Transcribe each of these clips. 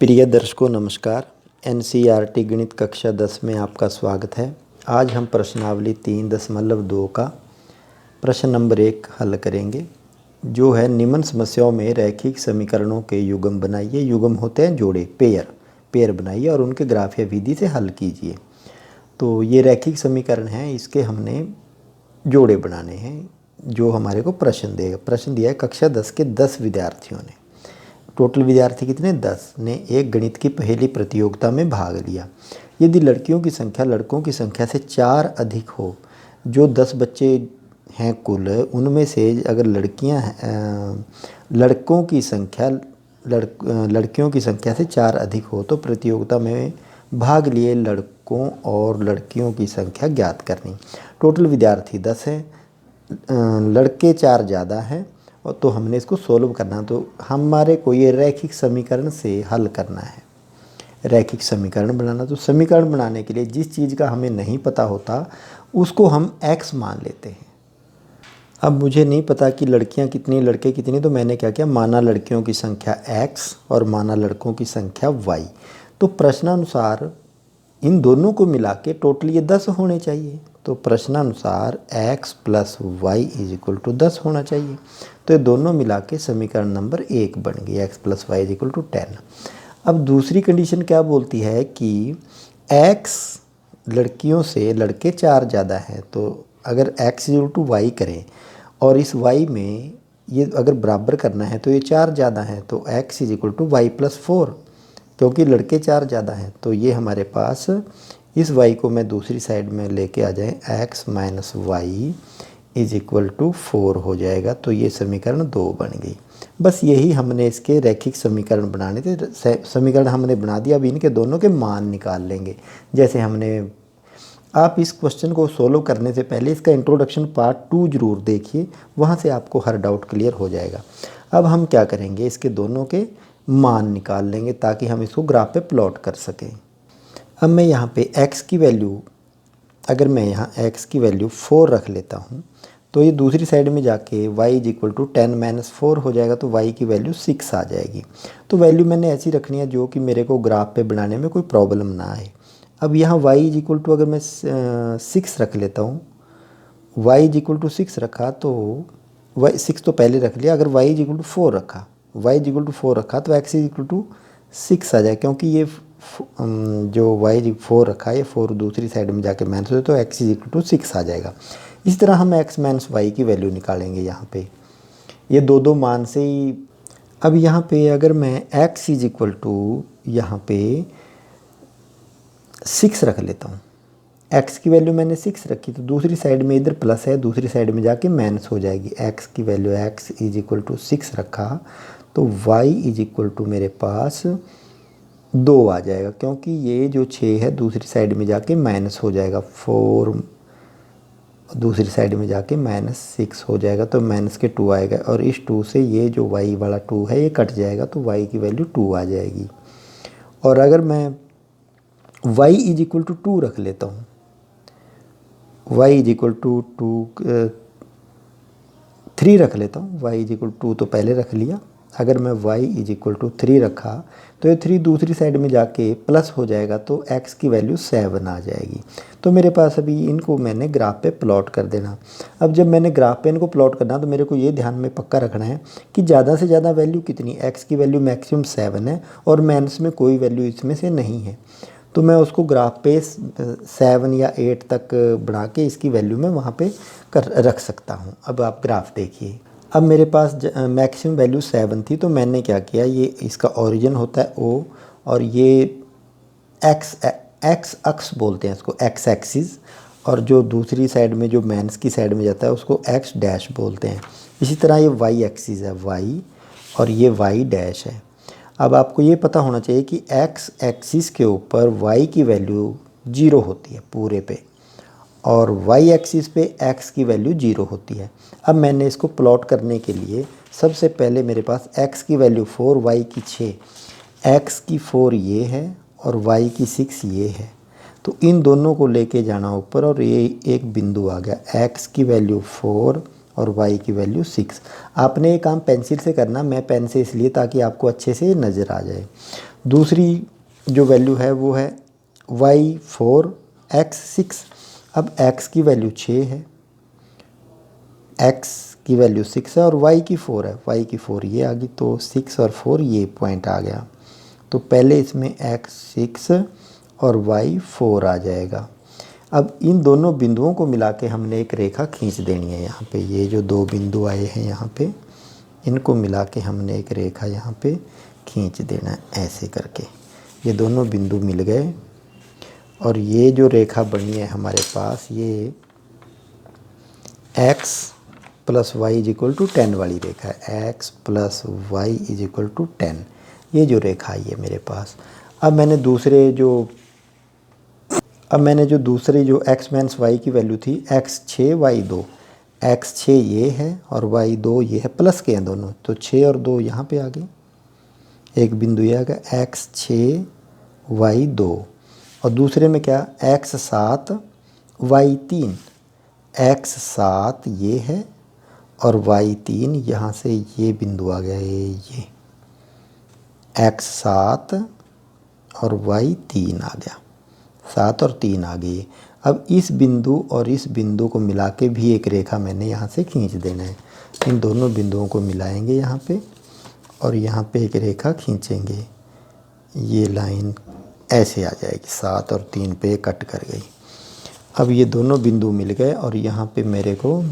प्रिय दर्शकों नमस्कार। एनसीईआरटी गणित कक्षा 10 में आपका स्वागत है। आज हम प्रश्नावली 3.2 का प्रश्न नंबर 1 हल करेंगे, जो है निम्न समस्याओं में रैखिक समीकरणों के युग्म बनाइए। युग्म होते हैं जोड़े, पेयर बनाइए और उनके ग्राफ या विधि से हल कीजिए। तो ये रैखिक समीकरण हैं, इसके हमने जोड़े बनाने हैं जो हमारे को प्रश्न देगा। प्रश्न दिया है कक्षा 10 के 10 विद्यार्थियों ने, टोटल विद्यार्थी कितने 10 ने एक गणित की पहली प्रतियोगिता में भाग लिया। यदि लड़कियों की संख्या लड़कों की संख्या से 4 अधिक हो, जो 10 बच्चे हैं कुल, उनमें से अगर लड़कियों की संख्या से 4 अधिक हो तो प्रतियोगिता में भाग लिए लड़कों और लड़कियों की संख्या ज्ञात करनी। टोटल विद्यार्थी 10 हैं, लड़के 4 ज़्यादा हैं और तो हमने इसको सोल्व करना। तो हमारे को ये रैखिक समीकरण से हल करना है, रैखिक समीकरण बनाना। तो समीकरण बनाने के लिए जिस चीज़ का हमें नहीं पता होता उसको हम x मान लेते हैं। अब मुझे नहीं पता कि लड़कियां कितनी लड़के कितनी, तो मैंने क्या किया, माना लड़कियों की संख्या x और माना लड़कों की संख्या y। तो प्रश्नानुसार इन दोनों को मिला के टोटल ये 10 होने चाहिए। तो प्रश्नानुसार x + y = 10 होना चाहिए। तो ये दोनों मिला के समीकरण नंबर 1 बन गई, x + y = 10। अब दूसरी कंडीशन क्या बोलती है कि x लड़कियों से लड़के 4 ज़्यादा हैं। तो अगर x = y करें और इस y में ये अगर बराबर करना है तो ये 4 ज़्यादा हैं, तो x = y + 4, क्योंकि लड़के 4 ज़्यादा हैं। तो ये हमारे पास इस y को मैं दूसरी साइड में लेके आ जाए, x - y = 4 हो जाएगा। तो ये समीकरण 2 बन गई। बस यही हमने इसके रैखिक समीकरण बनाने थे। समीकरण हमने बना दिया, अब इनके दोनों के मान निकाल लेंगे। जैसे हमने, आप इस क्वेश्चन को सोल्व करने से पहले इसका इंट्रोडक्शन पार्ट 2 जरूर देखिए, वहाँ से आपको हर डाउट क्लियर हो जाएगा। अब हम क्या करेंगे, इसके दोनों के मान निकाल लेंगे ताकि हम इसको ग्राफ पे प्लॉट कर सकें। अब मैं यहाँ पे x की वैल्यू, अगर मैं यहाँ x की वैल्यू 4 रख लेता हूँ तो ये दूसरी साइड में जाके y = 10 - 4 हो जाएगा। तो y की वैल्यू 6 आ जाएगी। तो वैल्यू मैंने ऐसी रखनी है जो कि मेरे को ग्राफ पे बनाने में कोई प्रॉब्लम ना आए। अब यहाँ y = अगर मैं 6 रख लेता हूँ, y = 6 रखा तो 6 तो पहले रख लिया। अगर y = 4 रखा, तो x = 6 आ जाए, क्योंकि ये जो y 4 रखा है, ये 4 दूसरी साइड में जाके माइनस हो, तो x = 6 आ जाएगा। इस तरह हम x - y की वैल्यू निकालेंगे यहाँ पे, ये दो मान से ही। अब यहाँ पे अगर मैं x = यहाँ पे 6 रख लेता हूँ, x की वैल्यू मैंने 6 रखी, तो दूसरी साइड में इधर प्लस है, दूसरी साइड में जाके माइनस हो जाएगी। x की वैल्यू x = 6 रखा तो y = मेरे पास 2 आ जाएगा, क्योंकि ये जो 6 है दूसरी साइड में जाके माइनस हो जाएगा। 4 दूसरी साइड में जाके -6 हो जाएगा, तो माइनस के 2 आएगा और इस 2 से ये जो y वाला 2 है ये कट जाएगा, तो y की वैल्यू 2 आ जाएगी। और अगर मैं y = 2 रख लेता हूँ, y = 3 रख लेता हूँ, y = 2 तो पहले रख लिया। अगर मैं y = 3 रखा तो ये 3 दूसरी साइड में जाके प्लस हो जाएगा, तो x की वैल्यू 7 आ जाएगी। तो मेरे पास अभी इनको मैंने ग्राफ पे प्लॉट कर देना। अब जब मैंने ग्राफ पे इनको प्लॉट करना तो मेरे को ये ध्यान में पक्का रखना है कि ज़्यादा से ज़्यादा वैल्यू कितनी, x की वैल्यू मैक्सिमम 7 है और माइनस में कोई वैल्यू इसमें से नहीं है। तो मैं उसको ग्राफ पे 7 या 8 तक बढ़ा के इसकी वैल्यू मैं वहाँ पे रख सकता हूँ। अब आप ग्राफ देखिए, अब मेरे पास मैक्सिमम वैल्यू 7 थी, तो मैंने क्या किया, ये इसका ओरिजिन होता है O और ये x अक्ष बोलते हैं इसको, x एक्सिस, और जो दूसरी साइड में जो माइनस की साइड में जाता है उसको x डैश बोलते हैं। इसी तरह ये y एक्सिस है, y, और ये y डैश है। अब आपको ये पता होना चाहिए कि x एक्सिस के ऊपर y की वैल्यू 0 होती है पूरे पे, और y एक्सिस पे x की वैल्यू 0 होती है। अब मैंने इसको प्लॉट करने के लिए सबसे पहले मेरे पास x की वैल्यू 4, y की 6, x की 4 ये है और y की 6 ये है। तो इन दोनों को लेके जाना ऊपर और ये एक बिंदु आ गया, x की वैल्यू 4 और y की वैल्यू 6। आपने ये काम पेंसिल से करना, मैं पेन से इसलिए ताकि आपको अच्छे से नज़र आ जाए। दूसरी जो वैल्यू है वो है y 4 x 6। अब x की वैल्यू 6 है, x की वैल्यू 6 है और y की 4 है, y की 4 ये आ गई, तो 6 और 4 ये पॉइंट आ गया। तो पहले इसमें x 6 और y 4 आ जाएगा। अब इन दोनों बिंदुओं को मिला के हमने एक रेखा खींच देनी है। यहाँ पे ये जो दो बिंदु आए हैं यहाँ पे, इनको मिला के हमने एक रेखा यहाँ पे खींच देना है ऐसे करके। ये दोनों बिंदु मिल गए और ये जो रेखा बनी है हमारे पास, ये x plus Y is equal to 10 वाली रेखा है। x plus Y is equal to 10, ये जो रेखा आई है मेरे पास। अब मैंने दूसरी जो x माइनस वाई की वैल्यू थी, x 6 y 2, x 6 ये है और y 2 ये है, प्लस के हैं दोनों, तो 6 और 2 यहाँ पे आ गए। एक बिंदु ये आ गया x 6 y 2 और दूसरे में क्या, x 7 y 3, x 7 ये है और y 3 यहाँ से ये बिंदु आ गया, ये x 7 और y 3 आ गया, 7 और 3 आ गई। अब इस बिंदु और इस बिंदु को मिला के भी एक रेखा मैंने यहाँ से खींच देना है। इन दोनों बिंदुओं को मिलाएंगे यहाँ पे और यहाँ पे एक रेखा खींचेंगे। ये लाइन ऐसे आ जाएगी, 7 और 3 पे कट कर गई। अब ये दोनों बिंदु मिल गए और यहाँ पे मेरे को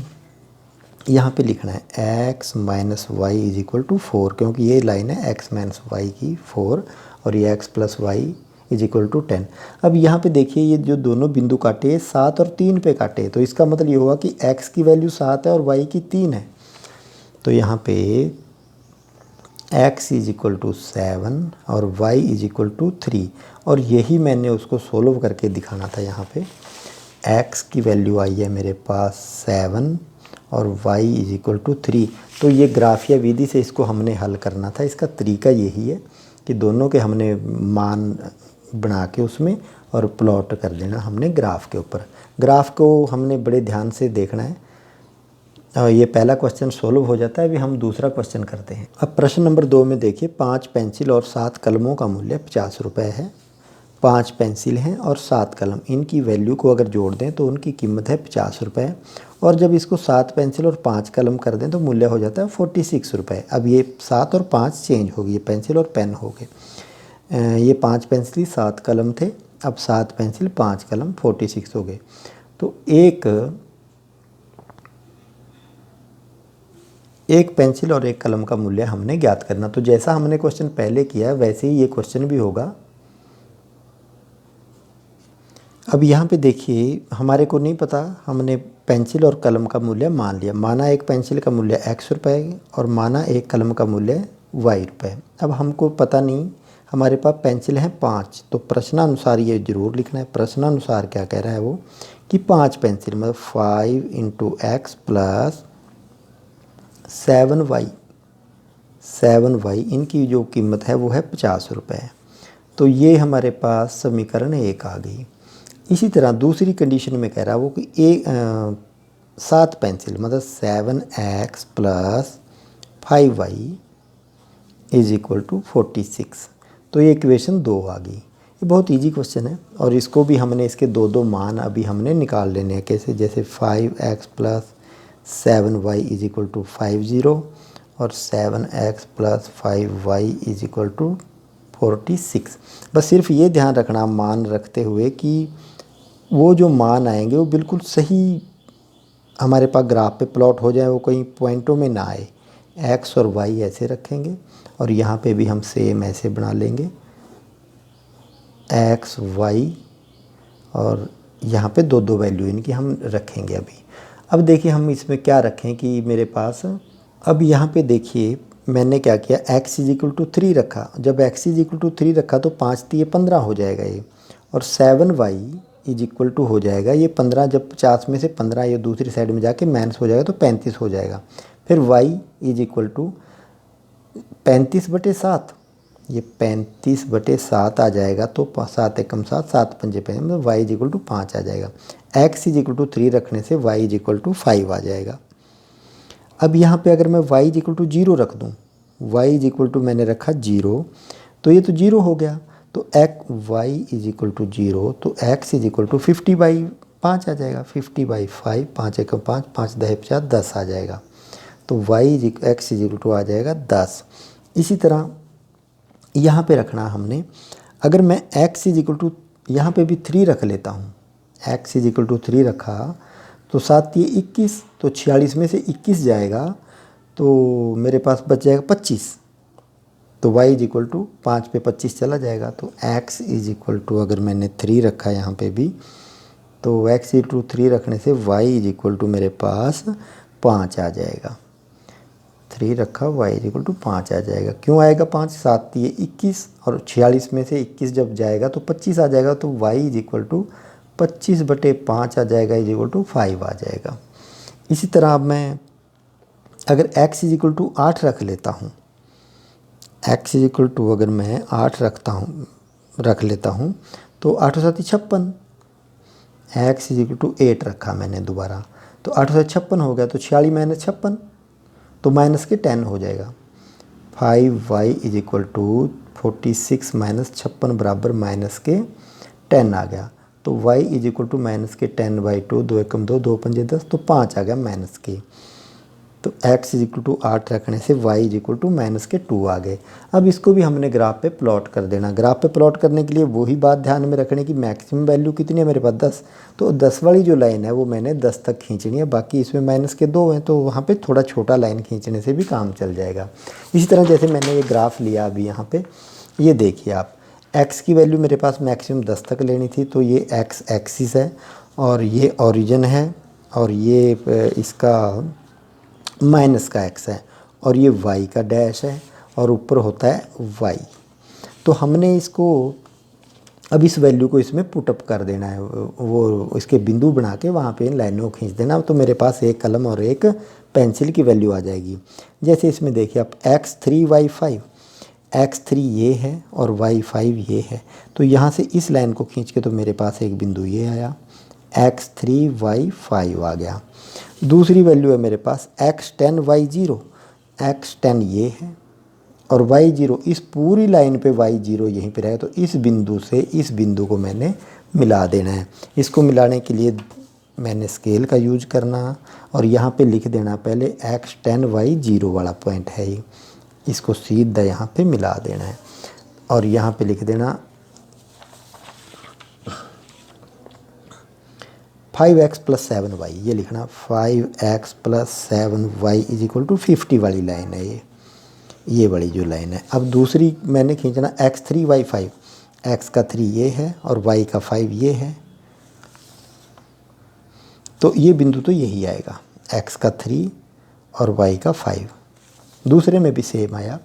यहाँ पे लिखना है x minus Y is equal to 4, क्योंकि ये लाइन है x माइनस वाई की 4 और ये x plus Y is equal to 10। अब यहाँ पे देखिए ये जो दोनों बिंदु काटे 7 और 3 पे काटे, तो इसका मतलब ये होगा कि x की वैल्यू 7 है और y की 3 है। तो यहाँ पे x इज इक्वल टू 7 और y इज इक्वल टू 3, और यही मैंने उसको सोल्व करके दिखाना था। यहाँ पे x की वैल्यू आई है मेरे पास 7 और y इज इक्वल टू 3। तो ये ग्राफिया विधि से इसको हमने हल करना था। इसका तरीका यही है कि दोनों के हमने मान बना के उसमें और प्लॉट कर देना हमने ग्राफ के ऊपर। ग्राफ को हमने बड़े ध्यान से देखना है। ये पहला क्वेश्चन सोल्व हो जाता है। अभी हम दूसरा क्वेश्चन करते हैं। अब प्रश्न नंबर 2 में देखिए, 5 पेंसिल और 7 कलमों का मूल्य 50 रुपये है। 5 पेंसिल हैं और 7 कलम, इनकी वैल्यू को अगर जोड़ दें तो उनकी कीमत है 50 रुपये, और जब इसको 7 पेंसिल और 5 कलम कर दें तो मूल्य हो जाता है 46 रुपये। अब ये 7 और 5 चेंज हो गई, ये पेंसिल और पेन हो गए। ये 5 पेंसिल 7 कलम थे, अब 7 पेंसिल 5 कलम 46 हो गए। तो एक पेंसिल और एक कलम का मूल्य हमने ज्ञात करना। तो जैसा हमने क्वेश्चन पहले किया वैसे ही ये क्वेश्चन भी होगा। अब यहाँ पे देखिए, हमारे को नहीं पता, हमने पेंसिल और कलम का मूल्य मान लिया। माना एक पेंसिल का मूल्य x रुपये और माना एक कलम का मूल्य y रुपये। अब हमको पता नहीं, हमारे पास पेंसिल हैं 5, तो प्रश्नानुसार ये जरूर लिखना है। प्रश्नानुसार क्या कह रहा है वो कि 5 पेंसिल मतलब 5 इंटू एक्स प्लस 7y, इनकी जो कीमत है वो है 50 रुपये। तो ये हमारे पास समीकरण 1 आ गई। इसी तरह दूसरी कंडीशन में कह रहा है वो कि 7 पेंसिल मतलब 7x plus 5y is equal to 46। तो ये इक्वेशन 2 आ गई। ये बहुत इजी क्वेश्चन है और इसको भी हमने इसके दो मान अभी हमने निकाल लेने हैं। कैसे, जैसे 5x plus 7y is equal to 50 और 7x plus 5y is equal to 46। बस सिर्फ ये ध्यान रखना मान रखते हुए कि वो जो मान आएंगे वो बिल्कुल सही हमारे पास ग्राफ पे प्लॉट हो जाए, वो कहीं पॉइंटों में ना आए। x और y ऐसे रखेंगे और यहाँ पे भी हम सेम ऐसे बना लेंगे, x y, और यहाँ पे दो वैल्यू इनकी हम रखेंगे अभी। अब देखिए हम इसमें क्या रखें कि मेरे पास, अब यहाँ पे देखिए मैंने क्या किया, x इज इक्वल टू 3 रखा। जब x इज इक्वल टू 3 रखा तो 5 3 15 हो जाएगा ये, और 7y इज इक्वल टू हो जाएगा ये 15, जब 50 में से 15 ये दूसरी साइड में जाके माइनस हो जाएगा तो 35 हो जाएगा। फिर y इज इक्वल टू 35/7, ये 35/7 आ जाएगा। तो 7 एकम 7, 7 पंजे 5, मतलब y इज इक्वल टू 5 आ जाएगा। x इज इक्वल टू 3 रखने से y इज इक्वल टू 5 आ जाएगा। अब यहाँ पे अगर मैं y इज इक्वल टू 0 रख दूँ, y इज इक्वल टू मैंने रखा 0, तो ये तो 0 हो गया। तो y इज इक्वल टू 0, तो x इज इक्वल टू 50/5 आ जाएगा। 50/5, 5 1 5, 5 10 50, 10 आ जाएगा। तो x इज इक्वल टू आ जाएगा 10। इसी तरह यहाँ पे रखना हमने, अगर मैं x इज इक्वल टू यहाँ पे भी 3 रख लेता हूँ, x इज इक्वल टू 3 रखा तो 7 ये 21, तो 46 में से 21 जाएगा तो मेरे पास बच जाएगा 25। तो y इज इक्वल टू 5 पे 25 चला जाएगा। तो x इज इक्वल टू अगर मैंने 3 रखा यहाँ पे भी, तो x इज टू 3 रखने से y इज इक्वल टू मेरे पास 5 आ जाएगा। 3 रखा, y इज इक्वल टू 5 आ जाएगा। क्यों आएगा 5? 7 ये 21 और 46 में से 21 जब जाएगा तो 25 आ जाएगा। तो y इज इक्वल टू 25/5 आ जाएगा, इज इक्वल टू 5 आ जाएगा। इसी तरह अब मैं अगर x इज इक्वल टू 8 रख लेता हूँ, x इज इक्वल टू अगर मैं 8 रख लेता हूँ तो 8 और 7 56, x इज इक्वल टू 8 रखा मैंने दोबारा, तो 8 और 56 हो गया। तो 46 माइनस 56, तो माइनस के 10 हो जाएगा। 5y is equal to 46 minus 56 बराबर माइनस के 10 आ गया। तो y is equal to minus के 10/2, 2 एकम 2, 2 पंजे 10, तो 5 आ गया माइनस के। तो x इज इक्वल टू 8 रखने से y is equal to minus के 2 आ गए। अब इसको भी हमने ग्राफ पे प्लॉट कर देना। ग्राफ पे प्लॉट करने के लिए वही बात ध्यान में रखने की, मैक्सिमम वैल्यू कितनी है मेरे पास 10, तो 10 वाली जो लाइन है वो मैंने 10 तक खींचनी है। बाकी इसमें माइनस के 2 हैं तो वहाँ पे थोड़ा छोटा लाइन खींचने से भी काम चल जाएगा। इसी तरह जैसे मैंने ये ग्राफ लिया अभी यहाँ पे, ये देखिए आप, x की वैल्यू मेरे पास मैक्सिमम 10 तक लेनी थी, तो ये x एक्सिस है और ये ओरिजिन है और ये इसका माइनस का x है और ये y का डैश है और ऊपर होता है y। तो हमने इसको अब इस वैल्यू को इसमें पुटअप कर देना है, वो इसके बिंदु बना के वहाँ पे इन लाइनों को खींच देना। तो मेरे पास एक कलम और एक पेंसिल की वैल्यू आ जाएगी। जैसे इसमें देखिए आप, x3 y5, x3 ये है और y5 ये है, तो यहाँ से इस लाइन को खींच के तो मेरे पास एक बिंदु ये आया, x3 y5 आ गया। दूसरी वैल्यू है मेरे पास x10 y0, x10 ये है और y0, इस पूरी लाइन पे y0 यहीं पे रहेगा। तो इस बिंदु से इस बिंदु को मैंने मिला देना है। इसको मिलाने के लिए मैंने स्केल का यूज करना और यहाँ पे लिख देना पहले x10 y0 वाला पॉइंट है ये, इसको सीधा यहाँ पे मिला देना है और यहाँ पे लिख देना 5x + 7y, ये लिखना 5x + 7y is equal to 50 वाली लाइन है ये वाली जो लाइन है। अब दूसरी मैंने खींचना x3 y5, x का 3 ये है और y का 5 ये है, तो ये बिंदु तो यही आएगा, x का 3 और y का 5। दूसरे में भी सेम आया।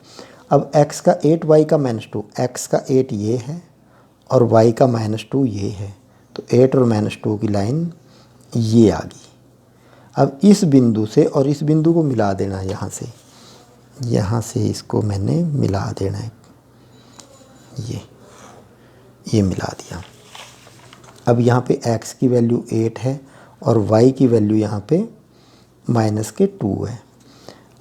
अब x का 8 y का -2, x का 8 ये है और y का -2 ये है, तो 8 और -2 की लाइन ये आ गई। अब इस बिंदु से और इस बिंदु को मिला देना, यहाँ से इसको मैंने मिला देना है, ये मिला दिया। अब यहाँ पे x की वैल्यू 8 है और y की वैल्यू यहाँ पे -2 है।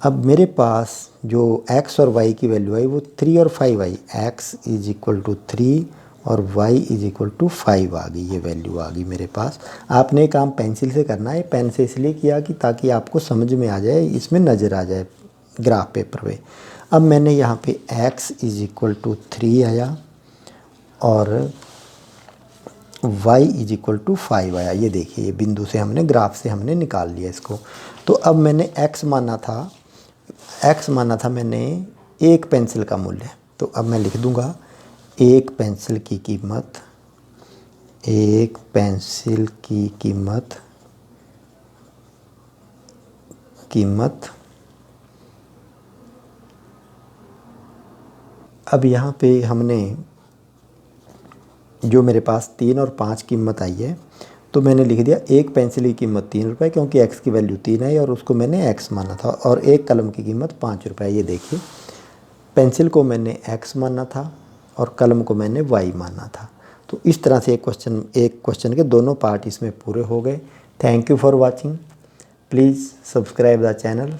अब मेरे पास जो x और y की वैल्यू आई वो 3 और 5 आई, x इज इक्वल टू 3 और y इज इक्वल टू 5 आ गई, ये वैल्यू आ गई मेरे पास। आपने काम पेंसिल से करना है, पेन से इसलिए किया कि ताकि आपको समझ में आ जाए, इसमें नज़र आ जाए ग्राफ पेपर पे। अब मैंने यहाँ पे x इज इक्वल टू 3 आया और y इज इक्वल टू 5 आया। ये देखिए, ये बिंदु से हमने ग्राफ से हमने निकाल लिया इसको। तो अब मैंने x माना था मैंने एक पेंसिल का मूल्य, तो अब मैं लिख दूंगा एक पेंसिल की कीमत अब यहाँ पे हमने जो मेरे पास 3 और 5 कीमत आई है, तो मैंने लिख दिया एक पेंसिल की कीमत 3 रुपये, क्योंकि x की वैल्यू 3 है और उसको मैंने x माना था, और एक कलम की कीमत 5 रुपये। ये देखिए, पेंसिल को मैंने x माना था और कलम को मैंने y माना था। तो इस तरह से एक क्वेश्चन के दोनों पार्ट इसमें पूरे हो गए। Thank you for watching. Please subscribe the channel.